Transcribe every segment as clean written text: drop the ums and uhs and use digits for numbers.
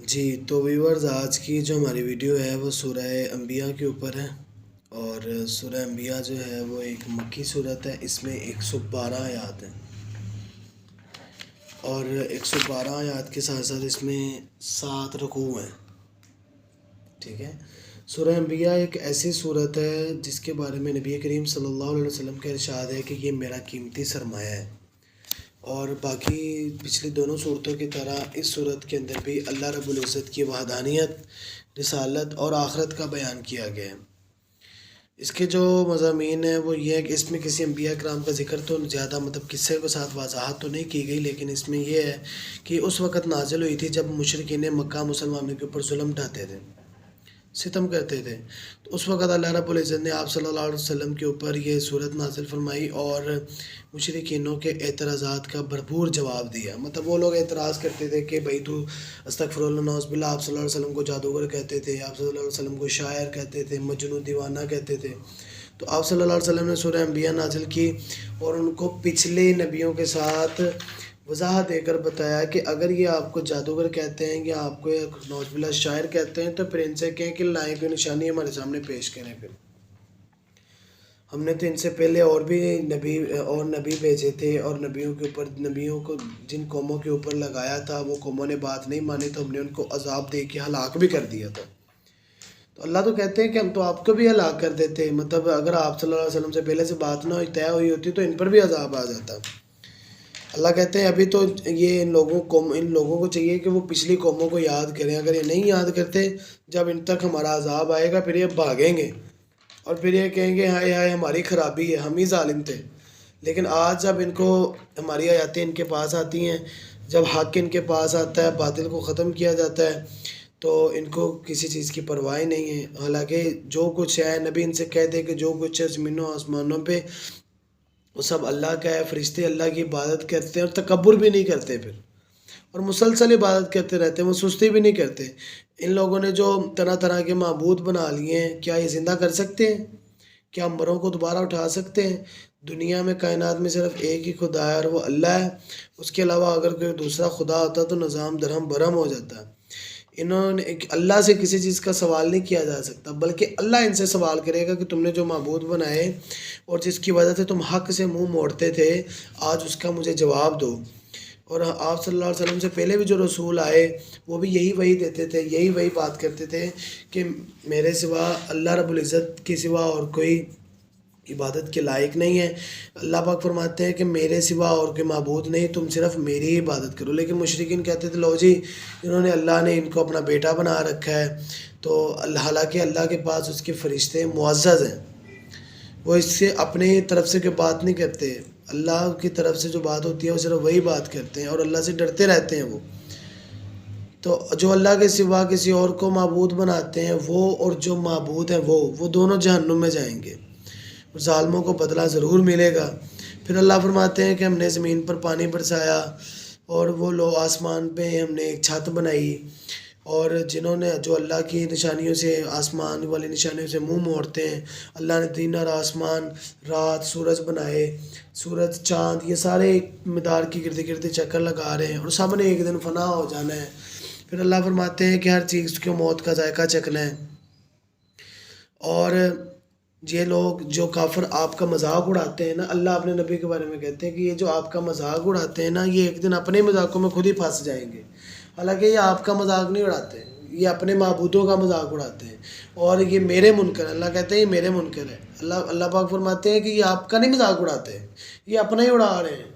جی تو ویورز، آج کی جو ہماری ویڈیو ہے وہ سورہ انبیاء کے اوپر ہے، اور سورہ انبیاء جو ہے وہ ایک مکی صورت ہے۔ اس میں 112 آیات ہیں، اور 112 آیات کے ساتھ ساتھ اس میں 7 رکوع ہیں۔ ٹھیک ہے، سورہ انبیاء ایک ایسی صورت ہے جس کے بارے میں نبی کریم صلی اللہ علیہ وسلم کا ارشاد ہے کہ یہ میرا قیمتی سرمایہ ہے، اور باقی پچھلی دونوں صورتوں کی طرح اس صورت کے اندر بھی اللہ رب العزت کی وحدانیت، رسالت اور آخرت کا بیان کیا گیا ہے۔ اس کے جو مضامین ہیں وہ یہ ہے کہ اس میں کسی انبیاء کرام کا ذکر تو زیادہ قصے کے ساتھ وضاحت تو نہیں کی گئی، لیکن اس میں یہ ہے کہ اس وقت نازل ہوئی تھی جب مشرکین مکہ مسلمانوں کے اوپر ظلم ڈھاتے تھے، ستم کرتے تھے، تو اس وقت اللہ رب العزت نے آپ صلی اللہ علیہ وسلم کے اوپر یہ صورت نازل فرمائی اور مشرکینوں کے اعتراضات کا بھرپور جواب دیا۔ وہ لوگ اعتراض کرتے تھے کہ بھائی تو استغفر اللہ نعوذ باللہ، آپ صلی اللہ علیہ وسلم کو جادوگر کہتے تھے، آپ صلی اللہ علیہ وسلم کو شاعر کہتے تھے، مجنون دیوانہ کہتے تھے۔ تو آپ صلی اللہ علیہ وسلم نے سورہ انبیاء نازل کی اور ان کو پچھلے نبیوں کے ساتھ وضاحت دے کر بتایا کہ اگر یہ آپ کو جادوگر کہتے ہیں یا آپ کو نعوذ باللہ شاعر کہتے ہیں تو پھر ان سے کہیں کہ لائیں کوئی نشانی ہمارے سامنے پیش کریں۔ پھر ہم نے تو ان سے پہلے اور بھی نبی بھیجے تھے، اور نبیوں کو جن قوموں کے اوپر لگایا تھا وہ قوموں نے بات نہیں مانی تو ہم نے ان کو عذاب دے کے ہلاک بھی کر دیا تھا۔ تو اللہ تو کہتے ہیں کہ ہم تو آپ کو بھی ہلاک کر دیتے، اگر آپ صلی اللہ علیہ وسلم سے پہلے سے بات نہ طے ہوئی ہوتی تو ان پر بھی عذاب آ جاتا۔ اللہ کہتے ہیں ابھی تو یہ ان لوگوں کو چاہیے کہ وہ پچھلی قوموں کو یاد کریں، اگر یہ نہیں یاد کرتے جب ان تک ہمارا عذاب آئے گا پھر یہ بھاگیں گے اور پھر یہ کہیں گے ہائے ہائے ہماری خرابی ہے، ہم ہی ظالم تھے۔ لیکن آج جب ان کو ہماری آیاتیں ان کے پاس آتی ہیں، جب حق ان کے پاس آتا ہے، باطل کو ختم کیا جاتا ہے، تو ان کو کسی چیز کی پرواہ نہیں ہے۔ حالانکہ جو کچھ ہے، نبی ان سے کہہ دے کہ جو کچھ ہے زمینوں آسمانوں پہ وہ سب اللہ کا ہے، فرشتے اللہ کی عبادت کرتے ہیں اور تکبر بھی نہیں کرتے پھر، اور مسلسل عبادت کرتے رہتے ہیں، وہ سستی بھی نہیں کرتے۔ ان لوگوں نے جو طرح طرح کے معبود بنا لیے ہیں، کیا یہ زندہ کر سکتے ہیں؟ کیا مروں کو دوبارہ اٹھا سکتے ہیں؟ دنیا میں کائنات میں صرف ایک ہی خدا ہے اور وہ اللہ ہے، اس کے علاوہ اگر کوئی دوسرا خدا ہوتا تو نظام درہم برہم ہو جاتا۔ انہوں نے اللہ سے کسی چیز کا سوال نہیں کیا جا سکتا، بلکہ اللہ ان سے سوال کرے گا کہ تم نے جو معبود بنائے اور جس کی وجہ سے تم حق سے منہ موڑتے تھے، آج اس کا مجھے جواب دو۔ اور آپ صلی اللہ علیہ وسلم سے پہلے بھی جو رسول آئے وہ بھی یہی وحی دیتے تھے، یہی وحی بات کرتے تھے کہ میرے سوا، اللہ رب العزت کے سوا اور کوئی عبادت کے لائق نہیں ہے۔ اللہ پاک فرماتے ہیں کہ میرے سوا اور کوئی معبود نہیں، تم صرف میری ہی عبادت کرو۔ لیکن مشرکین کہتے تھے لو جی اللہ نے ان کو اپنا بیٹا بنا رکھا ہے، تو حالانکہ اللہ کے پاس اس کے فرشتے معزز ہیں، وہ اس سے اپنے طرف سے کوئی بات نہیں کرتے، اللہ کی طرف سے جو بات ہوتی ہے وہ صرف وہی بات کرتے ہیں اور اللہ سے ڈرتے رہتے ہیں وہ۔ تو جو اللہ کے سوا کسی اور کو معبود بناتے ہیں وہ اور جو معبود ہیں وہ دونوں جہنم میں جائیں گے، ظالموں کو بدلہ ضرور ملے گا۔ پھر اللہ فرماتے ہیں کہ ہم نے زمین پر پانی برسایا اور وہ آسمان پہ ہم نے ایک چھت بنائی، اور جو اللہ کی نشانیوں سے، آسمان والی نشانیوں سے منہ موڑتے ہیں، اللہ نے دن اور آسمان، رات، سورج بنائے، سورج، چاند، یہ سارے ایک مدار کی گرد گرد چکر لگا رہے ہیں اور سب نے ایک دن فنا ہو جانا ہے۔ پھر اللہ فرماتے ہیں کہ ہر چیز کو موت کا ذائقہ چکھنا ہے۔ اور یہ لوگ جو کافر آپ کا مذاق اڑاتے ہیں نا، اللہ اپنے نبی کے بارے میں کہتے ہیں کہ یہ جو آپ کا مذاق اڑاتے ہیں نا، یہ ایک دن اپنے مذاقوں میں خود ہی پھنس جائیں گے۔ حالانکہ یہ آپ کا مذاق نہیں اڑاتے، یہ اپنے معبودوں کا مذاق اڑاتے ہیں، اور یہ میرے منکر ہے۔ اللہ کہتے ہیں یہ میرے منکر ہے۔ اللہ پاک فرماتے ہیں کہ یہ آپ کا نہیں مذاق اڑاتے، یہ اپنا ہی اڑا رہے ہیں،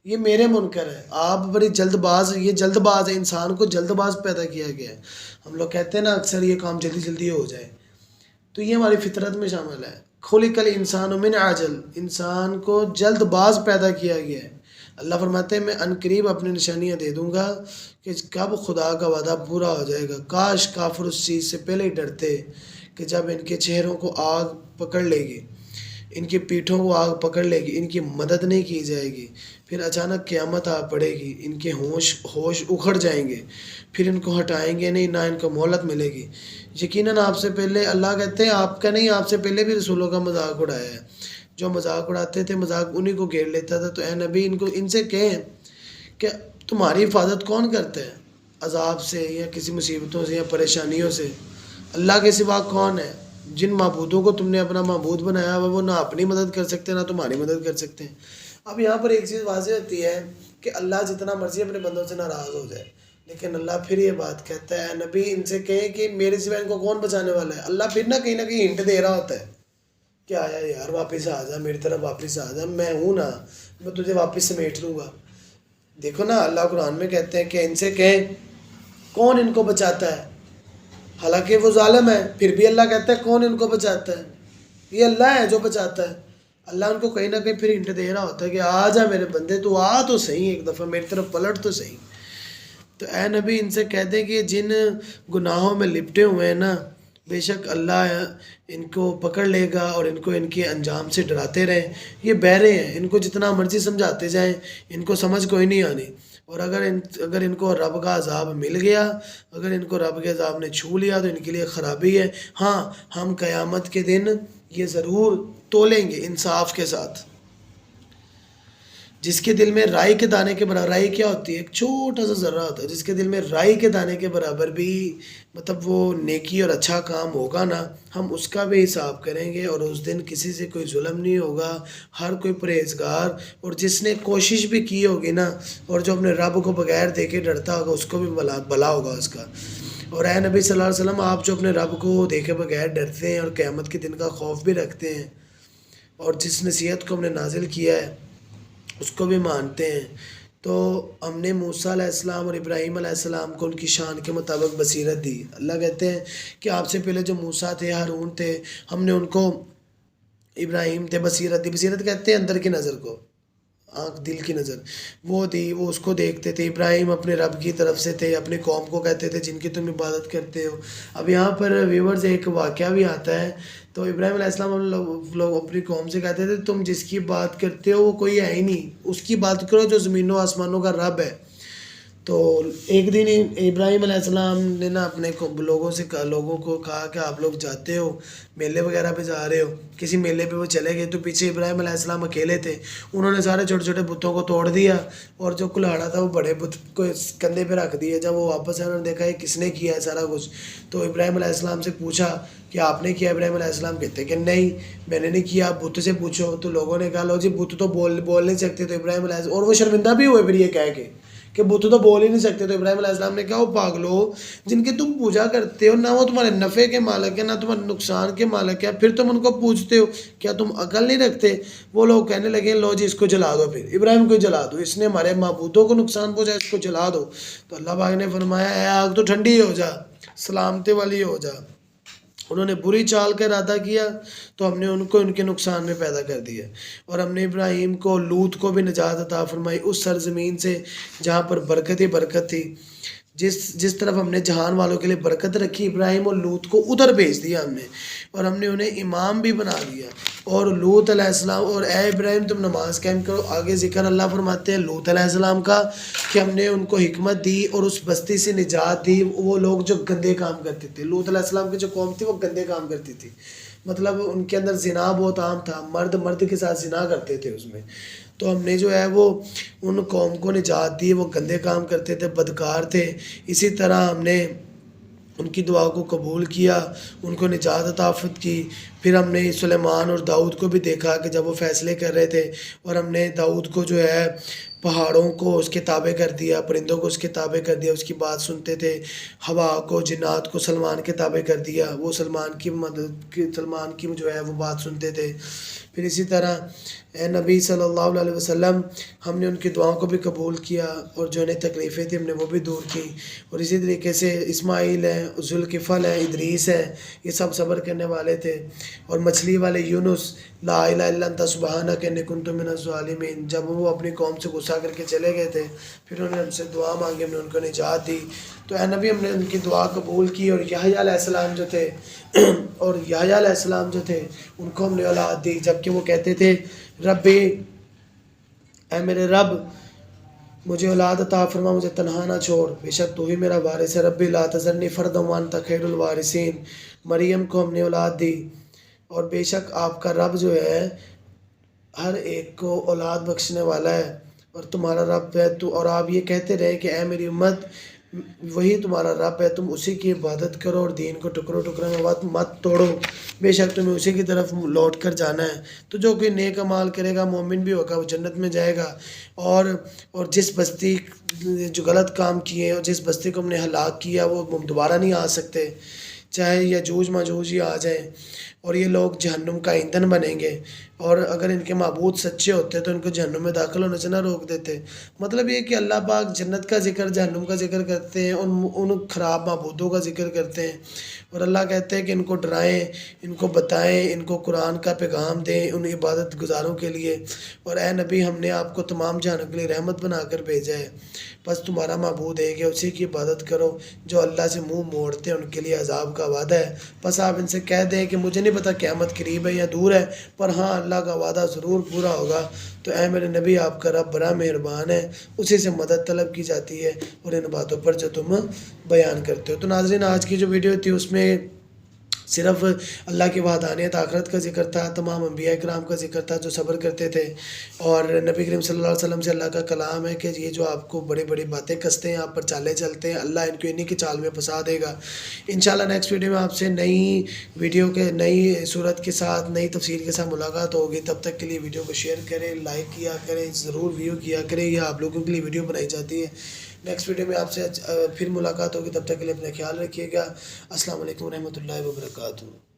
یہ میرے منکر ہے۔ آپ بڑی جلد باز ہے، انسان کو جلد باز پیدا کیا گیا ہے۔ ہم لوگ کہتے ہیں نا اکثر یہ کام جلدی جلدی ہو جائے، تو یہ ہماری فطرت میں شامل ہے۔ خلق الانسان من عجل، انسان کو جلد باز پیدا کیا گیا ہے۔ اللہ فرماتے ہیں میں عنقریب اپنی نشانیاں دے دوں گا کہ کب خدا کا وعدہ پورا ہو جائے گا۔ کاش کافر اس چیز سے پہلے ہی ڈرتے کہ جب ان کے چہروں کو آگ پکڑ لے گی، ان کی پیٹھوں کو آگ پکڑ لے گی، ان کی مدد نہیں کی جائے گی، پھر اچانک قیامت آ پڑے گی، ان کے ہوش اکھڑ جائیں گے، پھر ان کو ہٹائیں گے نہیں، نہ ان کو مہلت ملے گی۔ یقیناً آپ سے پہلے، اللہ کہتے ہیں آپ کا نہیں، آپ سے پہلے بھی رسولوں کا مذاق اڑایا ہے۔ جو مذاق اڑاتے تھے مذاق انہی کو گھیر لیتا تھا۔ تو اے نبی ان سے کہیں کہ تمہاری حفاظت کون کرتا ہے؟ عذاب سے یا کسی مصیبتوں سے یا پریشانیوں سے۔ اللہ کے سوا کون ہے؟ جن معبودوں کو تم نے اپنا معبود بنایا ہوا وہ نہ اپنی مدد کر سکتے نہ تمہاری مدد کر سکتے ہیں۔ اب یہاں پر ایک چیز واضح ہوتی ہے کہ اللہ جتنا مرضی اپنے بندوں سے ناراض ہو جائے، لیکن اللہ پھر یہ بات کہتا ہے نبی ان سے کہیں کہ میرے سوا ان کو کون بچانے والا ہے۔ اللہ پھر نہ کہیں ہنٹ دے رہا ہوتا ہے کہ آیا یار واپس آ جا، میری طرف واپس آ جا، میں ہوں نا، میں تجھے واپس سمیٹ لوں گا۔ دیکھو نا اللہ قرآن میں کہتے ہیں کہ ان سے کہیں کون ان کو بچاتا ہے، حالانکہ وہ ظالم ہے، پھر بھی اللہ کہتا ہے کون ان کو بچاتا ہے، یہ اللہ ہے جو بچاتا ہے۔ اللہ ان کو کہیں نہ کہیں پھر ہنٹ دے رہا ہوتا ہے کہ آ جا میرے بندے، تو آ تو صحیح، ایک دفعہ میری طرف پلٹ تو صحیح۔ تو اے نبی ان سے کہہ دیں کہ جن گناہوں میں لپٹے ہوئے ہیں نا، بے شک اللہ ان کو پکڑ لے گا اور ان کو ان کے انجام سے ڈراتے رہیں۔ یہ بہرے ہیں، ان کو جتنا مرضی سمجھاتے جائیں ان کو سمجھ کوئی نہیں آنی۔ اور اگر ان کو رب کا عذاب مل گیا، اگر ان کو رب کے عذاب نے چھو لیا تو ان کے لیے خرابی ہے۔ ہاں ہم قیامت کے دن یہ ضرور تولیں گے انصاف کے ساتھ۔ جس کے دل میں رائی کے دانے کے برابر، رائی کیا ہوتی ہے؟ ایک چھوٹا سا ذرہ ہوتا ہے، جس کے دل میں رائی کے دانے کے برابر بھی مطلب وہ نیکی اور اچھا کام ہوگا نا، ہم اس کا بھی حساب کریں گے، اور اس دن کسی سے کوئی ظلم نہیں ہوگا۔ ہر کوئی پرہیزگار اور جس نے کوشش بھی کی ہوگی نا، اور جو اپنے رب کو بغیر دیکھے ڈرتا ہوگا، اس کو بھی بھلا ہوگا اس کا۔ اور اے نبی صلی اللہ علیہ وسلم، آپ جو اپنے رب کو دیکھے بغیر ڈرتے ہیں اور قیامت کے دن کا خوف بھی رکھتے ہیں، اور جس نصیحت کو ہم نے نازل کیا ہے اس کو بھی مانتے ہیں، تو ہم نے موسیٰ علیہ السلام اور ابراہیم علیہ السلام کو ان کی شان کے مطابق بصیرت دی۔ اللہ کہتے ہیں کہ آپ سے پہلے جو موسیٰ تھے، ہارون تھے، ہم نے ان کو، ابراہیم تھے، بصیرت دی۔ بصیرت کہتے ہیں اندر کی نظر کو، آنکھ دل کی نظر وہ دی، وہ اس کو دیکھتے تھے۔ ابراہیم اپنے رب کی طرف سے تھے، اپنے قوم کو کہتے تھے جن کی تم عبادت کرتے ہو۔ اب یہاں پر ویورز ایک واقعہ بھی آتا ہے، تو ابراہیم علیہ السلام لوگ اپنی قوم سے کہتے تھے تم جس کی بات کرتے ہو وہ کوئی ہے ہی نہیں، اس کی بات کرو جو زمینوں آسمانوں کا رب ہے۔ تو ایک دن ابراہیم علیہ السلام نے نا اپنے لوگوں کو کہا کہ آپ لوگ جاتے ہو میلے وغیرہ پہ جا رہے ہو، کسی میلے پہ وہ چلے گئے، تو پیچھے ابراہیم علیہ السلام اکیلے تھے، انہوں نے سارے چھوٹے چھوٹے بتوں کو توڑ دیا، اور جو کلاڑا تھا وہ بڑے بت کو کندھے پہ رکھ دیا۔ جب وہ واپس آئے انہوں نے دیکھا یہ کس نے کیا ہے سارا کچھ، تو ابراہیم علیہ السلام سے پوچھا کہ آپ نے کیا؟ ابراہیم علیہ السلام کہتے کہ نہیں میں نے نہیں کیا، بت سے پوچھو۔ تو لوگوں نے کہا لو جی بت تو بول نہیں سکتے، تو ابراہیم علیہ السلام، اور وہ شرمندہ بھی ہوئے پھر یہ کہہ کے کہ بت تو بول ہی نہیں سکتے، تو ابراہیم علیہ السلام نے کہا وہ پاگلو، جن کی تم پوجا کرتے ہو نہ وہ تمہارے نفع کے مالک ہے نہ تمہارے نقصان کے مالک ہے، پھر تم ان کو پوجتے ہو، کیا تم عقل نہیں رکھتے؟ وہ لوگ کہنے لگے لو جی اس کو جلا دو، پھر ابراہیم کو جلا دو، اس نے ہمارے معبودوں کو نقصان پہنچایا، اس کو جلا دو۔ تو اللہ پاک نے فرمایا اے آگ تو ٹھنڈی ہو جا، سلامتی والی ہو جا۔ انہوں نے بری چال کا ارادہ کیا تو ہم نے ان کو ان کے نقصان میں پیدا کر دیا، اور ہم نے ابراہیم کو، لوط کو بھی نجات عطا فرمائی اس سرزمین سے جہاں پر برکت ہی برکت تھی۔ جس طرف ہم نے جہان والوں کے لیے برکت رکھی، ابراہیم اور لوط کو ادھر بھیج دیا ہم نے، اور ہم نے انہیں امام بھی بنا دیا۔ اور لوط علیہ السلام، اور اے ابراہیم تم نماز قائم کرو، آگے ذکر اللہ فرماتے ہیں لوط علیہ السلام کا کہ ہم نے ان کو حکمت دی اور اس بستی سے نجات دی، وہ لوگ جو گندے کام کرتے تھے۔ لوط علیہ السلام کی جو قوم تھی وہ گندے کام کرتی تھی، مطلب ان کے اندر زنا بہت عام تھا، مرد کے ساتھ زنا کرتے تھے اس میں۔ تو ہم نے جو ہے وہ ان قوم کو نجات دی، وہ گندے کام کرتے تھے، بدکار تھے۔ اسی طرح ہم نے ان کی دعا کو قبول کیا، ان کو نجات عطا کی۔ پھر ہم نے سلیمان اور داؤد کو بھی دیکھا کہ جب وہ فیصلے کر رہے تھے، اور ہم نے داؤد کو جو ہے پہاڑوں کو اس کے تابع کر دیا، پرندوں کو اس کے تابع کر دیا، اس کی بات سنتے تھے، ہوا کو، جنات کو سلمان کے تابع کر دیا، وہ سلمان کی جو ہے وہ بات سنتے تھے۔ پھر اسی طرح اے نبی صلی اللہ علیہ وسلم، ہم نے ان کی دعاؤں کو بھی قبول کیا، اور جو انہیں تکلیفیں تھیں ہم نے وہ بھی دور کی۔ اور اسی طریقے سے اسماعیل ہیں، ذوالکفل ہیں، ادریس ہیں، یہ سب صبر کرنے والے تھے۔ اور مچھلی والے یونس، لا الہ الا انت سبحانک انی کنت من الظالمین، جب وہ اپنی قوم سے غصہ کر کے چلے گئے تھے، پھر انہوں نے ہم سے دعا مانگی، ہم نے ان کو نجات دی۔ تو اے نبی ہم نے ان کی دعا قبول کی، اور یحییٰ علیہ السلام جو تھے ان کو ہم نے اولاد دی، جبکہ وہ کہتے تھے ربی، اے میرے رب مجھے اولاد عطا فرما، مجھے تنہا نہ چھوڑ، بے شک تو ہی میرا وارث ہے، ربی لا تذرنی فردا وانت خیر الوارثین۔ مریم کو ہم نے اولاد دی، اور بے شک آپ کا رب جو ہے ہر ایک کو اولاد بخشنے والا ہے، اور تمہارا رب ہے تو، اور آپ یہ کہتے رہے کہ اے میری امت وہی تمہارا رب ہے، تم اسی کی عبادت کرو اور دین کو ٹکڑوں ٹکڑوں میں مت توڑو، بے شک تمہیں اسی کی طرف لوٹ کر جانا ہے۔ تو جو کوئی نیک اعمال کرے گا، مومن بھی ہوگا، وہ جنت میں جائے گا۔ اور جس بستی جو غلط کام کیے اور جس بستی کو ہم نے ہلاک کیا وہ دوبارہ نہیں آ سکتے، چاہے یجوج ماجوج ہی آ جائیں، اور یہ لوگ جہنم کا ایندھن بنیں گے۔ اور اگر ان کے معبود سچے ہوتے تو ان کو جہنم میں داخل ہونے سے نہ روک دیتے۔ مطلب یہ کہ اللہ پاک جنت کا ذکر، جہنم کا ذکر کرتے ہیں، ان خراب معبودوں کا ذکر کرتے ہیں، اور اللہ کہتے ہیں کہ ان کو ڈرائیں، ان کو بتائیں، ان کو قرآن کا پیغام دیں ان عبادت گزاروں کے لیے۔ اور اے نبی، ہم نے آپ کو تمام جہانوں کے لیے رحمت بنا کر بھیجا ہے، بس تمہارا معبود ایک ہے، اسی کی عبادت کرو۔ جو اللہ سے منہ موڑتے ہیں ان کے لیے عذاب کا وعدہ ہے۔ بس آپ ان سے کہہ دیں کہ مجھے نہیں پتہ قیامت قریب ہے یا دور ہے، پر ہاں اللہ کا وعدہ ضرور پورا ہوگا۔ تو اے میرے نبی، آپ کا رب بڑا مہربان ہے، اسی سے مدد طلب کی جاتی ہے اور ان باتوں پر جو تم بیان کرتے ہو۔ تو ناظرین، آج کی جو ویڈیو تھی اس میں صرف اللہ کی وحدانیت، آخرت کا ذکر تھا، تمام انبیاء کرام کا ذکر تھا جو صبر کرتے تھے، اور نبی کریم صلی اللہ علیہ وسلم سے اللہ کا کلام ہے کہ یہ جو آپ کو بڑی بڑی باتیں کستے ہیں، آپ پر چالیں چلتے ہیں، اللہ ان کو انہی کی چال میں پھنسا دے گا۔ انشاءاللہ نیکسٹ ویڈیو میں آپ سے نئی ویڈیو کے نئی صورت کے ساتھ، نئی تفسیر کے ساتھ ملاقات ہوگی۔ تب تک کے لیے ویڈیو کو شیئر کریں، لائک کیا کریں، ضرور ویو کیا کریں، یہ آپ لوگوں کے لیے ویڈیو بنائی جاتی ہے۔ نیکسٹ ویڈیو میں آپ سے پھر ملاقات ہوگی، تب تک کے لیے اپنا خیال رکھیے گا۔ السلام علیکم ورحمۃ اللہ وبرکاتہ۔